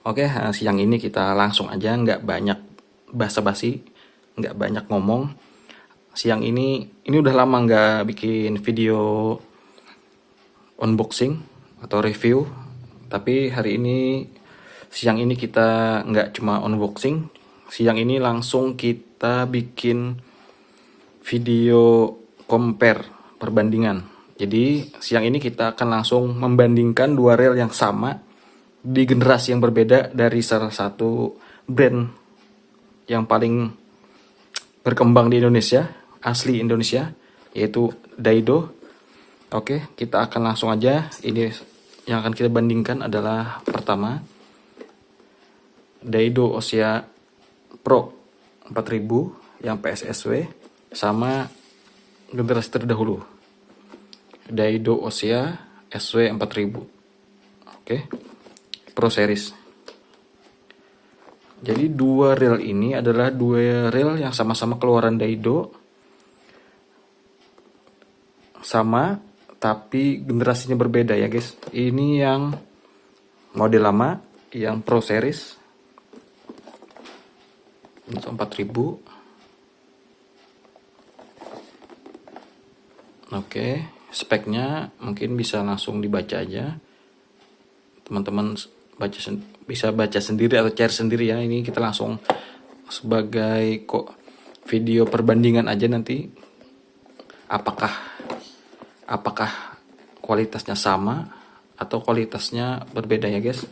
Oke, siang ini kita langsung aja, nggak banyak basa-basi, nggak banyak ngomong. Siang ini udah lama nggak bikin video unboxing atau review. Tapi hari ini, siang ini kita nggak cuma unboxing. Siang ini langsung kita bikin video compare, perbandingan. Jadi siang ini kita akan langsung membandingkan dua reel yang sama di generasi yang berbeda dari salah satu brand yang paling berkembang di Indonesia, asli Indonesia, yaitu Daido. Oke, kita akan langsung aja. Ini yang akan kita bandingkan adalah pertama Daido Ossia Pro 4000 yang PSSW sama generasi terdahulu Daido Ossia SW 4000. Oke. Pro Series. Jadi dua reel ini adalah dua reel yang sama-sama keluaran Daido, sama tapi generasinya berbeda ya guys. Ini yang model lama, yang Pro Series 4000. Oke, speknya mungkin bisa langsung dibaca aja, teman-teman bisa baca sendiri atau cari sendiri ya. Ini kita langsung sebagai video perbandingan aja nanti, apakah kualitasnya sama atau kualitasnya berbeda ya guys.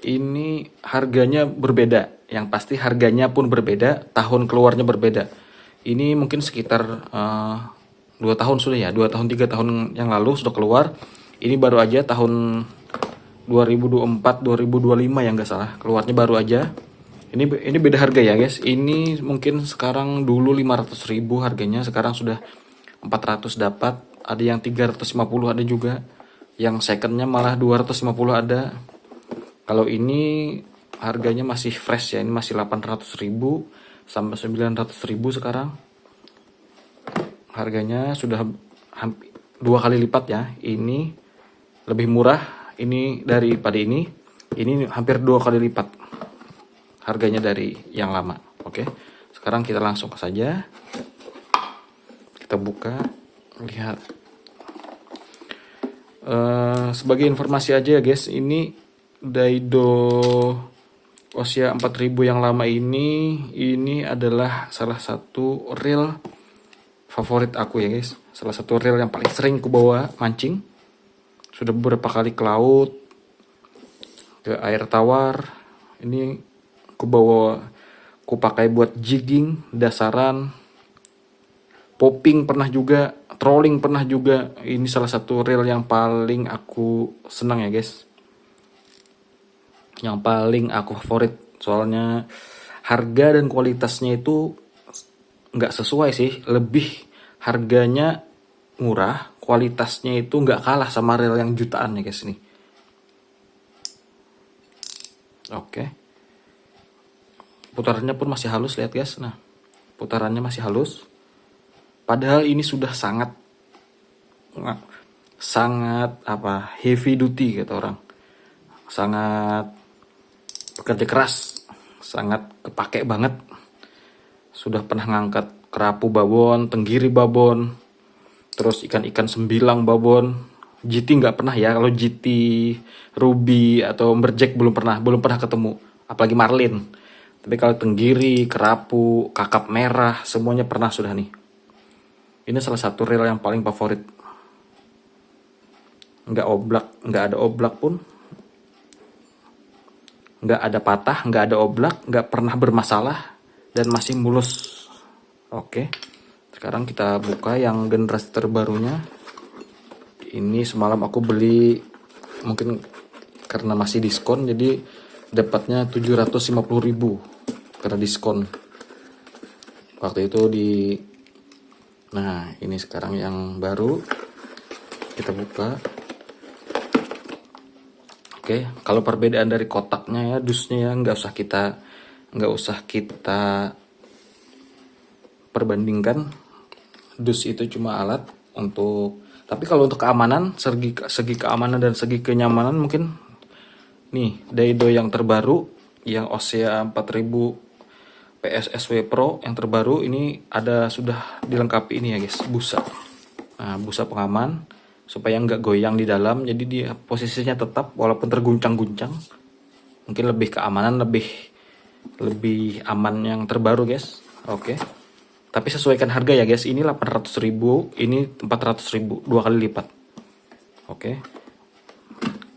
Ini harganya berbeda, yang pasti harganya pun berbeda, tahun keluarnya berbeda. Ini mungkin sekitar 2 tahun sudah ya, 2 tahun 3 tahun yang lalu sudah keluar. Ini baru aja tahun 2024 2025 ya nggak salah, keluarnya baru aja. Ini beda harga ya guys. Ini mungkin sekarang dulu 500.000 harganya, sekarang sudah 400 dapat. Ada yang 350 ada juga. Yang secondnya malah 250 ada. Kalau ini harganya masih fresh ya, ini masih 800.000 sampai 900.000 sekarang. Harganya sudah hampir 2 kali lipat ya. Ini lebih murah ini daripada ini hampir 2 kali lipat harganya dari yang lama. Oke, sekarang kita langsung saja, kita buka, lihat. Sebagai informasi aja ya guys, ini Daido Ossia 4000 yang lama ini adalah salah satu reel favorit aku ya guys, salah satu reel yang paling sering ku bawa mancing. Sudah beberapa kali ke laut, ke air tawar. Ini ku pakai buat jigging, dasaran, popping pernah juga, trolling pernah juga. Ini salah satu reel yang paling aku senang ya guys, yang paling aku favorit. Soalnya harga dan kualitasnya itu nggak sesuai sih, lebih harganya murah, kualitasnya itu nggak kalah sama reel yang jutaan ya guys nih. Oke, putarannya pun masih halus, lihat guys. Nah, putarannya masih halus, padahal ini sudah sangat heavy duty kata orang, sangat bekerja keras, sangat kepake banget. Sudah pernah ngangkat kerapu babon, tenggiri babon, terus ikan-ikan sembilang babon. GT nggak pernah ya, kalau GT Ruby atau Berjack belum pernah ketemu, apalagi Marlin. Tapi kalau tenggiri, kerapu, kakap merah, semuanya pernah sudah nih. Ini salah satu reel yang paling favorit. Nggak ada oblak pun, nggak ada patah, nggak ada oblak, nggak pernah bermasalah, dan masih mulus. Oke, sekarang kita buka yang generasi terbarunya. Ini semalam aku beli, mungkin karena masih diskon, jadi dapatnya 750.000 karena diskon waktu itu di. Nah, ini sekarang yang baru kita buka. Oke, kalau perbedaan dari kotaknya ya, dusnya ya nggak usah kita perbandingkan. Dus itu cuma alat untuk, tapi kalau untuk keamanan, segi keamanan dan segi kenyamanan mungkin Nih, Daido yang terbaru, yang Osea 4000 PSSW Pro yang terbaru ini ada sudah dilengkapi ini ya guys, busa. Nah, busa pengaman supaya nggak goyang di dalam, jadi dia posisinya tetap walaupun terguncang-guncang. Mungkin lebih keamanan, lebih aman yang terbaru guys. Oke. Tapi sesuaikan harga ya guys. Ini 800.000, ini 400.000, 2 kali lipat. Oke.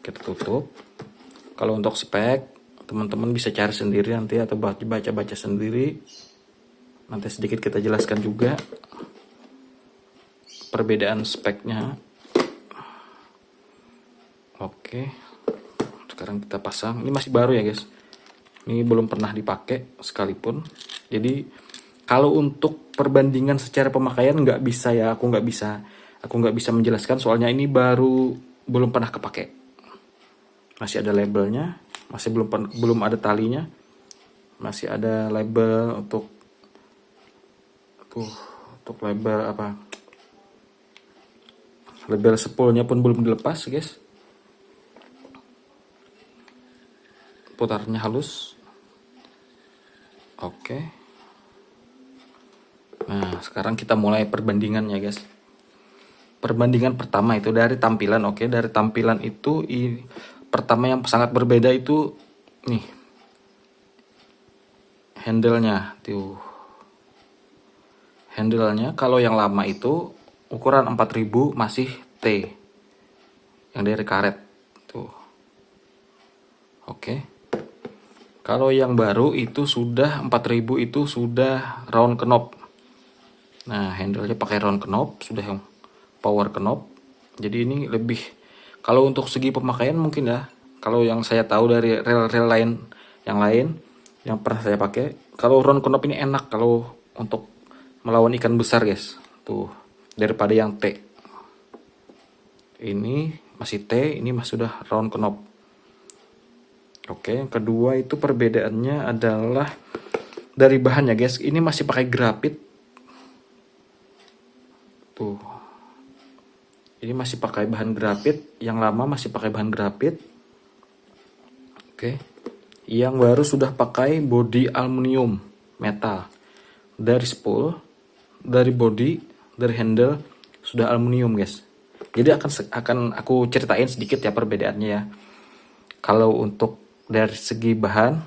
Kita tutup. Kalau untuk spek, teman-teman bisa cari sendiri nanti atau baca-baca sendiri. Nanti sedikit kita jelaskan juga perbedaan speknya. Oke. Sekarang kita pasang. Ini masih baru ya guys. Ini belum pernah dipakai sekalipun. Jadi kalau untuk perbandingan secara pemakaian nggak bisa ya, aku nggak bisa menjelaskan soalnya ini belum pernah kepake. Masih ada labelnya, masih belum ada talinya, masih ada label untuk label apa? Label spoolnya pun belum dilepas guys. Putarnya halus. Oke. Nah, sekarang kita mulai perbandingan ya guys. Perbandingan pertama itu dari tampilan. Oke, dari tampilan itu pertama yang sangat berbeda itu nih. Handle-nya tuh. Handle-nya kalau yang lama itu ukuran 4000 masih T. Yang dari karet tuh. Oke. Kalau yang baru itu sudah 4000 itu sudah round knob. Nah, handle-nya pakai round knob, sudah yang power knob. Jadi ini lebih, kalau untuk segi pemakaian mungkin ya, kalau yang saya tahu dari rel-rel lain yang pernah saya pakai, kalau round knob ini enak kalau untuk melawan ikan besar guys. Tuh, daripada yang T. Ini masih T, ini masih sudah round knob. Oke, yang kedua itu perbedaannya adalah dari bahannya guys. Ini masih pakai grafit. Tuh. Ini masih pakai bahan grafit. Yang lama masih pakai bahan grafit. Oke. Yang baru sudah pakai bodi aluminium metal. Dari spool, dari bodi, dari handle sudah aluminium guys. Jadi akan aku ceritain sedikit ya perbedaannya ya. Kalau untuk dari segi bahan,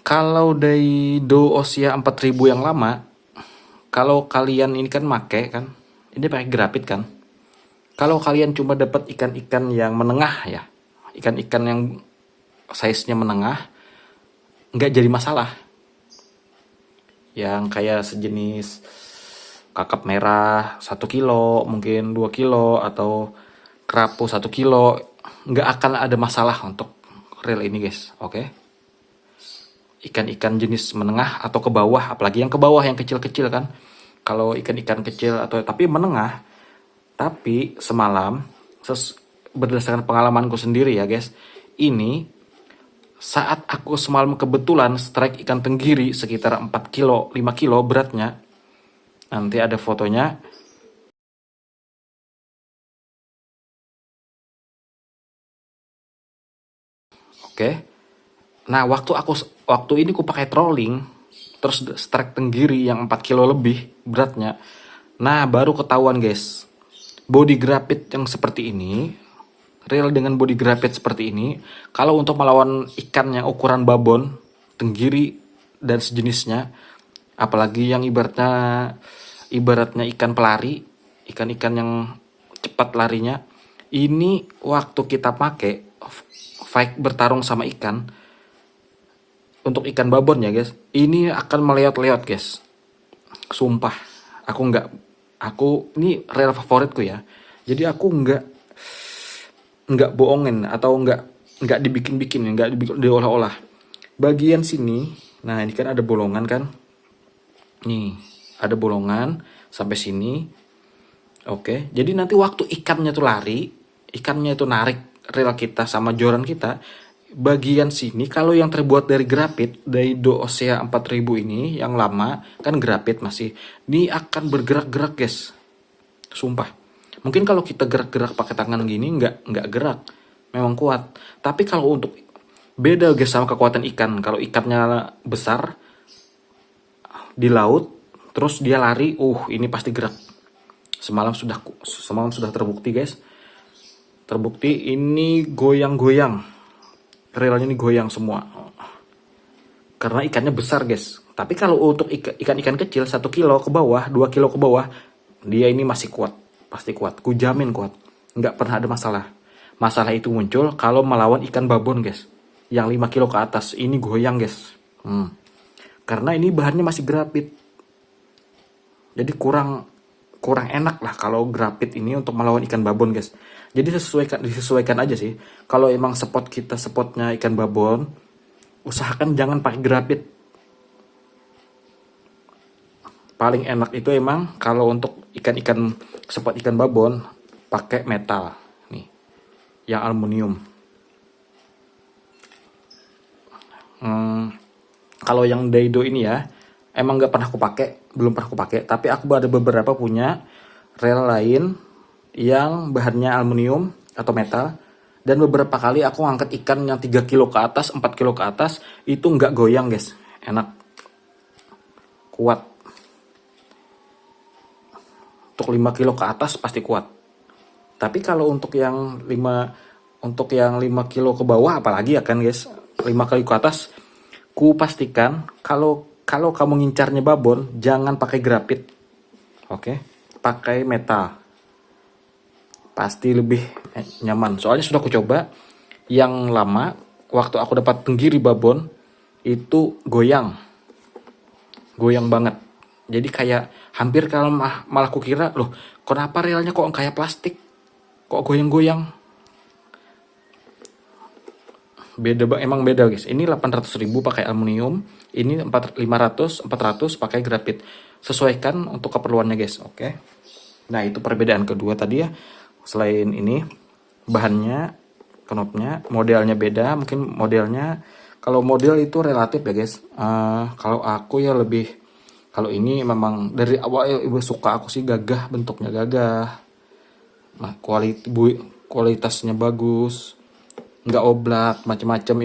kalau Daido Osea 4000 yang lama, kalau kalian ini kan make kan, ini pakai grafit kan. Kalau kalian cuma dapat ikan-ikan yang menengah ya, ikan-ikan yang size-nya menengah, nggak jadi masalah. Yang kayak sejenis kakap merah 1 kilo, mungkin 2 kilo, atau kerapu 1 kilo, nggak akan ada masalah untuk reel ini guys. Oke. Ikan-ikan jenis menengah atau ke bawah, apalagi yang ke bawah yang kecil-kecil kan. Kalau ikan-ikan kecil atau tapi menengah, tapi semalam berdasarkan pengalamanku sendiri ya guys, ini saat aku semalam kebetulan strike ikan tenggiri sekitar 4 kilo, 5 kilo beratnya. Nanti ada fotonya. Oke. Nah, waktu ini aku pakai trolling, terus strike tenggiri yang 4 kilo lebih beratnya. Nah, baru ketahuan guys. Body grafit yang seperti ini, reel dengan body grafit seperti ini, kalau untuk melawan ikan yang ukuran babon, tenggiri dan sejenisnya, apalagi yang ibaratnya ikan pelari, ikan-ikan yang cepat larinya, ini waktu kita pakai fight bertarung sama ikan, untuk ikan babon ya guys, ini akan meleot-leot guys. Sumpah, aku ini reel favoritku ya. Jadi aku nggak bohongin atau nggak dibikin-bikin, nggak diolah-olah. Bagian sini, nah ini kan ada bolongan kan, nih ada bolongan sampai sini. Oke, jadi nanti waktu ikannya tuh lari, ikannya itu narik reel kita sama joran kita, bagian sini kalau yang terbuat dari grafit, Daido Osea 4000 ini yang lama kan grafit masih, ini akan bergerak-gerak guys. Sumpah. Mungkin kalau kita gerak-gerak pakai tangan gini nggak gerak. memang kuat. Tapi kalau untuk beda guys sama kekuatan ikan. Kalau ikannya besar di laut, terus dia lari, ini pasti gerak. Semalam sudah terbukti guys. Terbukti ini goyang-goyang. Relnya ini goyang semua. Karena ikannya besar guys. Tapi kalau untuk ikan-ikan kecil 1 kilo ke bawah, 2 kilo ke bawah, dia ini masih kuat. Pasti kuat. Ku jamin kuat. Nggak pernah ada masalah. Masalah itu muncul kalau melawan ikan babon guys. Yang 5 kilo ke atas. Ini goyang guys. Karena ini bahannya masih grafit. Jadi kurang enak lah kalau grafit ini untuk melawan ikan babon guys. Jadi disesuaikan aja sih. Kalau emang spotnya ikan babon, usahakan jangan pakai grafit. Paling enak itu emang kalau untuk spot ikan babon pakai metal nih, yang aluminium. Kalau yang Daido ini ya, emang belum pernah aku pakai, tapi aku ada beberapa punya rel lain yang bahannya aluminium atau metal, dan beberapa kali aku ngangkat ikan yang 3 kilo ke atas, 4 kilo ke atas, itu nggak goyang guys, enak, kuat. Untuk 5 kilo ke atas pasti kuat. Tapi kalau untuk yang 5 kilo ke bawah apalagi ya kan guys, 5 kali ke atas, ku pastikan kalau kamu ngincarnya babon, jangan pakai grafit. Oke, pakai metal. Pasti lebih nyaman. Soalnya sudah aku coba yang lama, waktu aku dapat tenggiri babon, itu goyang banget. Jadi kayak hampir kalau malah aku kira, loh kenapa relnya kok kayak plastik, kok goyang-goyang. Emang beda guys. Ini 800.000 pakai aluminium, ini 500 400 pakai grafit. Sesuaikan untuk keperluannya guys. Oke. Nah, itu perbedaan kedua tadi ya. Selain ini, bahannya, knopnya, modelnya beda. Mungkin modelnya, kalau model itu relatif ya guys. Kalau aku ya lebih, kalau ini memang dari awal ibu suka aku sih gagah, bentuknya gagah. Nah, kualitasnya bagus, nggak oblak macam-macam.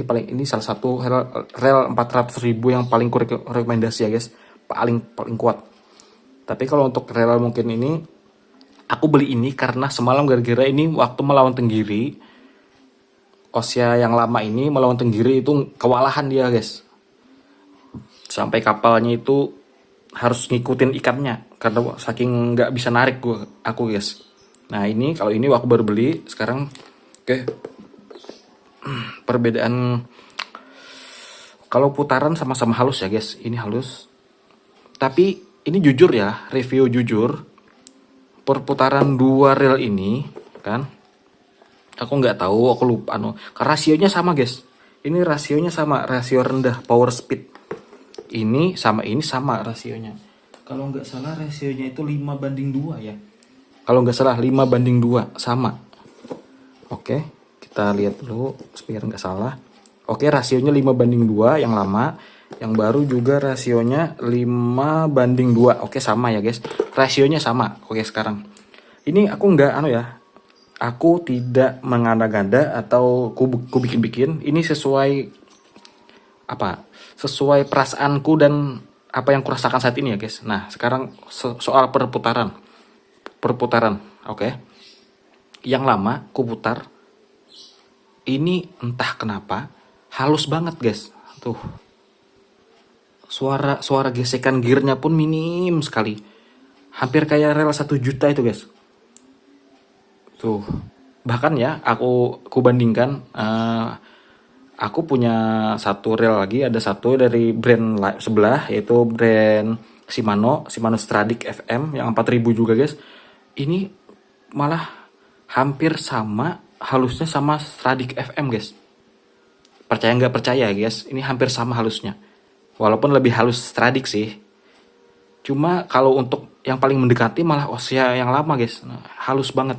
Ini salah satu rel 400.000 yang paling rekomendasi ya guys, paling kuat. Tapi kalau untuk rel mungkin ini, aku beli ini karena semalam gara-gara ini waktu melawan tenggiri, Osya yang lama ini melawan tenggiri itu kewalahan dia guys, sampai kapalnya itu harus ngikutin ikannya karena saking nggak bisa narik aku guys. Nah ini kalau ini aku baru beli sekarang. Oke. Perbedaan kalau putaran sama-sama halus ya guys, ini halus. Tapi ini jujur ya, review jujur, perputaran 2 rel ini kan, aku nggak tahu, aku lupa rasionya sama guys. Ini rasionya sama, rasio rendah power speed. Ini sama rasionya. Kalau nggak salah rasionya itu 5:2 ya. Kalau nggak salah 5:2 sama. Oke, kita lihat dulu biar nggak salah. Oke, rasionya 5:2 yang lama. Yang baru juga rasionya 5:2. Oke, sama ya guys. Rasionya sama. Oke, sekarang. Ini aku nggak aku tidak mengada-ngada atau ku bikin-bikin. Ini sesuai perasaanku dan apa yang kurasakan saat ini ya guys. Nah sekarang soal perputaran. Oke. Yang lama ku putar, ini entah kenapa halus banget guys. Tuh, suara gesekan gearnya pun minim sekali, hampir kayak rel 1 juta itu guys. Tuh, bahkan ya aku bandingkan, aku punya satu rel lagi, ada satu dari brand sebelah, yaitu brand Shimano Stradic FM yang 4.000 juga guys. Ini malah hampir sama halusnya sama Stradic FM guys. Percaya nggak percaya guys, ini hampir sama halusnya. Walaupun lebih halus Stradic sih. Cuma kalau untuk yang paling mendekati malah Osya yang lama guys. Nah, halus banget.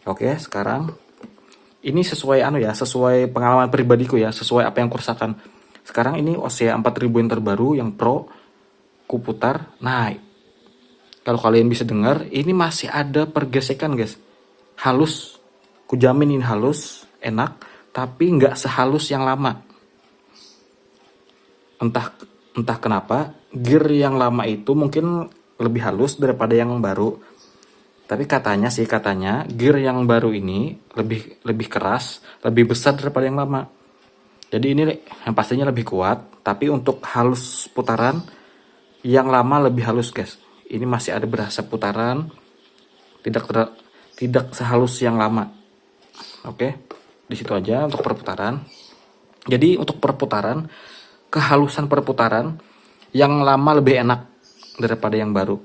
Oke, sekarang ini sesuai sesuai pengalaman pribadiku ya, sesuai apa yang kurasakan. Sekarang ini Osya 4.000 yang terbaru, yang Pro, kuputar. Nah, kalau kalian bisa dengar, ini masih ada pergesekan guys. Halus, Kujamin ini halus, enak, tapi nggak sehalus yang lama. Entah kenapa, gear yang lama itu mungkin lebih halus daripada yang baru. Tapi katanya gear yang baru ini lebih keras, lebih besar daripada yang lama. Jadi ini yang pastinya lebih kuat, tapi untuk halus putaran yang lama lebih halus, guys. Ini masih ada berasa putaran, tidak sehalus yang lama. Oke, di situ aja untuk perputaran. Jadi untuk perputaran, kehalusan perputaran yang lama lebih enak daripada yang baru.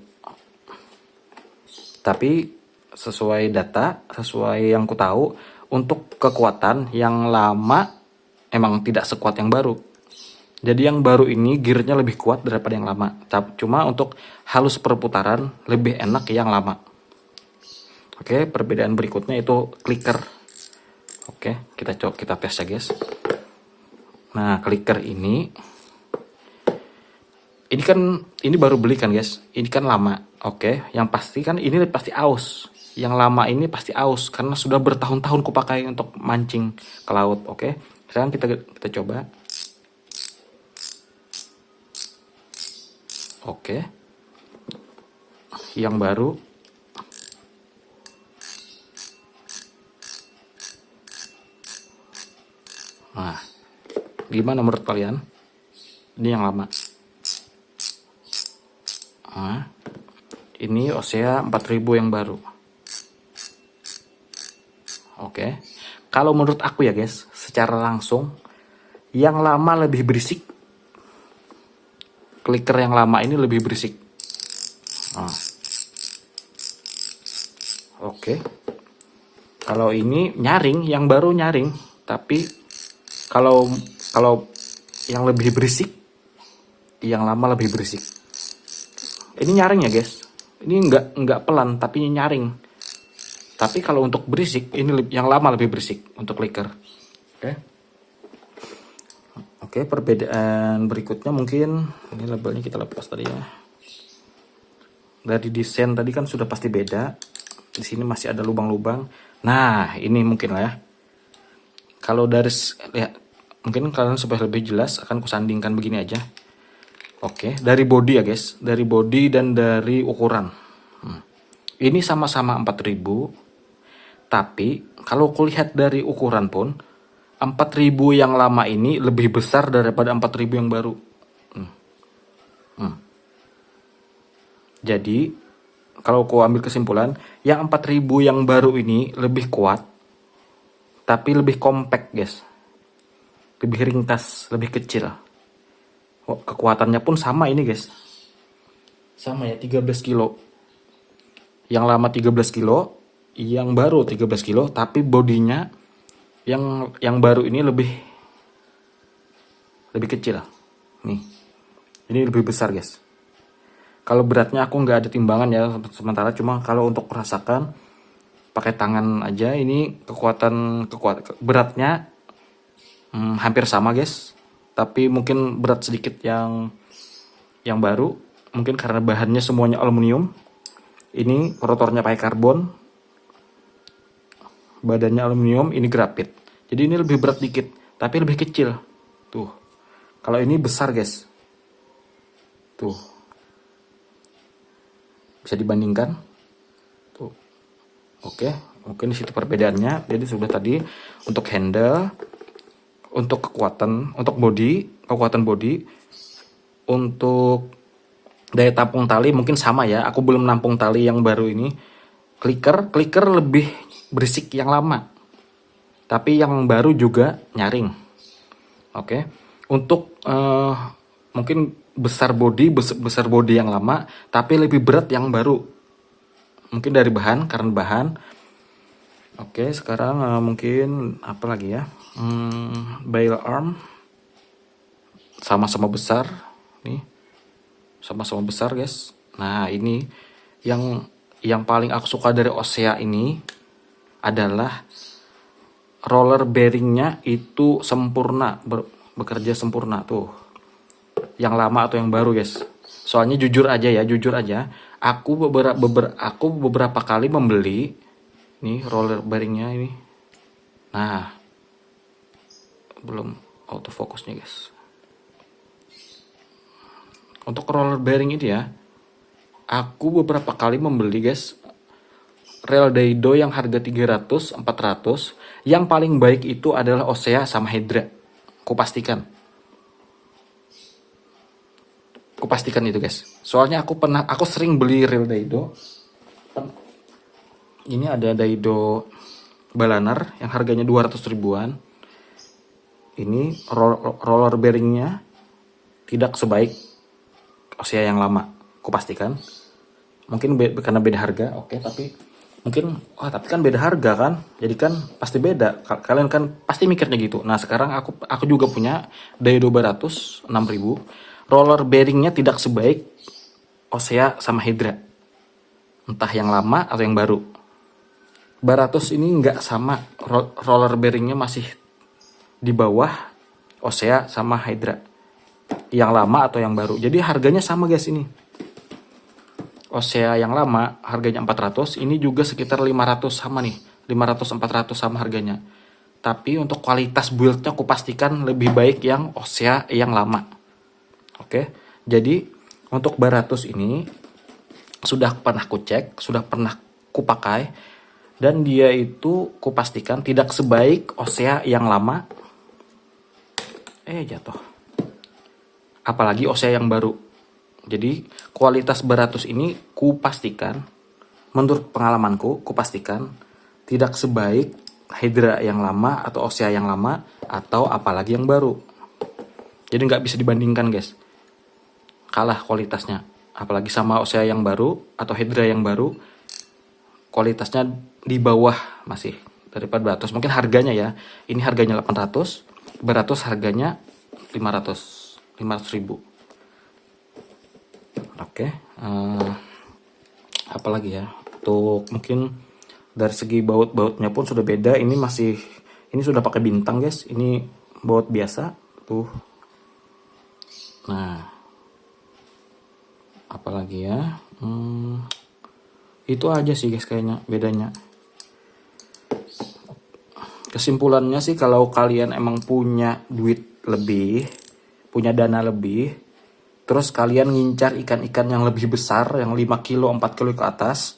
Tapi sesuai data, sesuai yang ku tahu, untuk kekuatan yang lama emang tidak sekuat yang baru. Jadi yang baru ini gearnya lebih kuat daripada yang lama. Cuma untuk halus perputaran lebih enak yang lama. Oke, perbedaan berikutnya itu clicker. Oke, kita tes ya, guys. Nah, clicker ini baru beli kan, guys. Ini kan lama. Oke, yang pasti kan ini pasti aus. Yang lama ini pasti aus karena sudah bertahun-tahun kupakai untuk mancing ke laut. Oke, sekarang kita coba. Oke, yang baru. Nah, gimana menurut kalian? Ini yang lama. Nah, ini Osea 4000 yang baru. Oke. Kalau menurut aku ya, guys, secara langsung yang lama lebih berisik. Clicker yang lama ini lebih berisik. Nah. Oke. Kalau ini nyaring, yang baru nyaring, tapi kalau yang lebih berisik, yang lama lebih berisik. Ini nyaring ya, guys. Ini nggak pelan, tapi nyaring. Tapi kalau untuk berisik, ini yang lama lebih berisik untuk clicker. Oke, perbedaan berikutnya mungkin ini labelnya kita lepas tadi ya. Dari desain tadi kan sudah pasti beda. Di sini masih ada lubang-lubang. Nah, ini mungkin lah ya. Kalau dari ya, mungkin kalian supaya lebih jelas akan kusandingkan begini aja. Oke, dari body ya, guys. Dari body dan dari ukuran. Ini sama-sama 4000. Tapi kalau kulihat dari ukuran pun 4000 yang lama ini lebih besar daripada 4000 yang baru. Jadi kalau aku ambil kesimpulan, yang 4000 yang baru ini lebih kuat, tapi lebih compact, guys. Lebih ringkas, lebih kecil. Kekuatannya pun sama ini, guys. Sama ya, 13 kilo. Yang lama 13 kilo, yang baru 13 kilo, tapi bodinya yang baru ini lebih kecil. Nih. Ini lebih besar, guys. Kalau beratnya aku nggak ada timbangan ya sementara, cuma kalau untuk merasakan pakai tangan aja, ini kekuatan beratnya hampir sama, guys. Tapi mungkin berat sedikit yang baru, mungkin karena bahannya semuanya aluminium. Ini rotornya pakai karbon, badannya aluminium, ini grafit. Jadi ini lebih berat dikit, tapi lebih kecil. Tuh. Kalau ini besar, guys. Tuh. Bisa dibandingkan. Tuh. Oke, mungkin di situ perbedaannya. Jadi sudah tadi untuk handle, untuk kekuatan, untuk body, kekuatan body, untuk daya tampung tali mungkin sama ya. Aku belum nampung tali yang baru ini. Clicker lebih berisik yang lama. Tapi yang baru juga nyaring. Oke. Untuk mungkin besar body yang lama, tapi lebih berat yang baru. Mungkin dari karena bahan. Oke, sekarang mungkin apa lagi ya? Bail arm sama-sama besar nih. Sama-sama besar, guys. Nah, ini yang paling aku suka dari Osea ini adalah roller bearingnya itu sempurna, bekerja sempurna tuh. Yang lama atau yang baru, guys. Soalnya jujur aja, aku beberapa kali membeli nih roller bearingnya ini. Nah, belum autofocusnya guys. Untuk roller bearing ini ya, aku beberapa kali membeli guys rel Daido yang harga 300, 400. Yang paling baik itu adalah Osea sama Hydra. Kupastikan itu guys. Soalnya aku sering beli rel Daido. Ini ada Daido Balaner yang harganya 200 ribuan. Ini roller bearingnya tidak sebaik Osea yang lama. Kupastikan. Mungkin karena beda harga, oke, tapi mungkin tapi kan beda harga kan, jadi kan pasti beda. Kalian kan pasti mikirnya gitu. Nah sekarang aku juga punya Daido 200 6.000. Roller bearingnya tidak sebaik Osea sama Hydra, entah yang lama atau yang baru. 200 ini nggak sama, roller bearingnya masih di bawah Osea sama Hydra, yang lama atau yang baru. Jadi harganya sama guys. Ini Osea yang lama harganya 400, ini juga sekitar 500 sama nih, 500-400 sama harganya. Tapi untuk kualitas buildnya aku pastikan lebih baik yang Osea yang lama. Oke, jadi untuk 200 ini sudah pernah kucek, sudah pernah kupakai, dan dia itu kupastikan tidak sebaik Osea yang lama. Jatuh. Apalagi Osea yang baru. Jadi kualitas 200 ini kupastikan, menurut pengalamanku, kupastikan tidak sebaik Hydra yang lama atau Osea yang lama atau apalagi yang baru. Jadi nggak bisa dibandingkan guys. Kalah kualitasnya. Apalagi sama Osea yang baru atau Hydra yang baru, kualitasnya di bawah masih daripada 200. Mungkin harganya ya, ini harganya 800, 200 harganya 500 ribu. Oke, apalagi ya, untuk mungkin dari segi baut-bautnya pun sudah beda. Ini sudah pakai bintang guys, ini baut biasa tuh. Nah, apalagi ya, itu aja sih guys kayaknya bedanya. Kesimpulannya sih, kalau kalian emang punya duit lebih, punya dana lebih, terus kalian ngincar ikan-ikan yang lebih besar, yang 5 kilo, 4 kilo ke atas,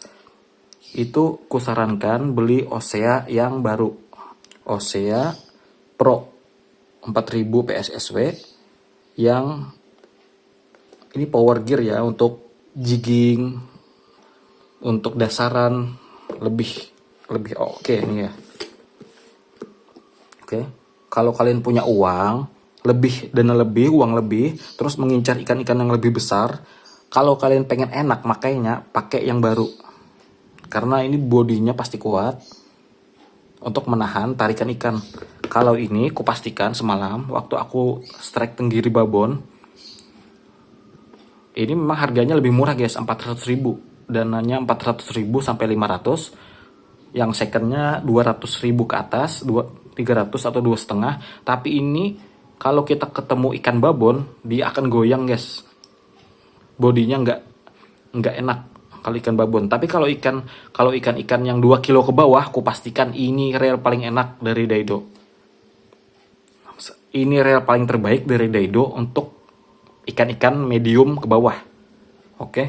itu kusarankan beli Osea yang baru. Osea Pro 4000 PSSW, yang ini power gear ya, untuk jigging, untuk dasaran lebih oke nih ya. Oke, kalau kalian punya uang lebih, terus mengincar ikan-ikan yang lebih besar, kalau kalian pengen enak makanya pakai yang baru, karena ini bodinya pasti kuat untuk menahan tarikan ikan. Kalau ini kupastikan semalam waktu aku strike tenggiri babon, ini memang harganya lebih murah guys, 400 ribu, dananya 400 ribu sampai 500, yang secondnya 200 ribu ke atas, 300 atau 2,5. Tapi ini kalau kita ketemu ikan babon, dia akan goyang guys, bodinya nggak enak kalau ikan babon. Tapi kalau ikan yang 2 kilo ke bawah, kupastikan ini reel paling enak dari Daido. Ini reel paling terbaik dari Daido untuk ikan-ikan medium ke bawah. Oke,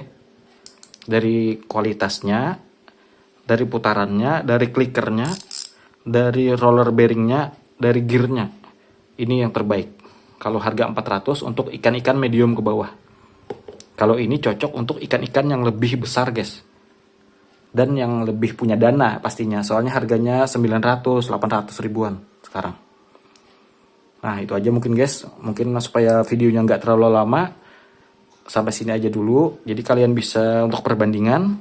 dari kualitasnya, dari putarannya, dari klikernya, dari roller bearingnya, dari gearnya, ini yang terbaik. Kalau harga 400 untuk ikan-ikan medium ke bawah. Kalau ini cocok untuk ikan-ikan yang lebih besar guys, dan yang lebih punya dana pastinya, soalnya harganya 900-800 ribuan sekarang. Nah itu aja mungkin guys, mungkin supaya videonya nggak terlalu lama, sampai sini aja dulu. Jadi kalian bisa untuk perbandingan,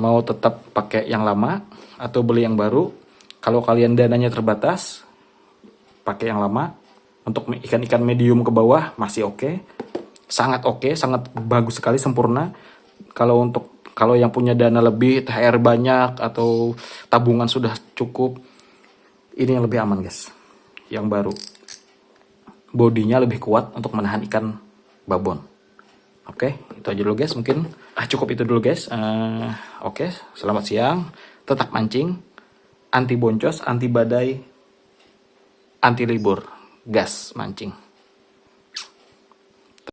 mau tetap pakai yang lama atau beli yang baru. Kalau kalian dananya terbatas, pakai yang lama. Untuk ikan-ikan medium ke bawah masih oke, sangat bagus sekali, sempurna. Kalau yang punya dana lebih, THR banyak atau tabungan sudah cukup, ini yang lebih aman guys, yang baru. Bodinya lebih kuat untuk menahan ikan babon. Oke, itu aja dulu guys, mungkin cukup itu dulu guys. Oke, selamat siang, tetap mancing, anti boncos, anti badai, anti libur, gas mancing.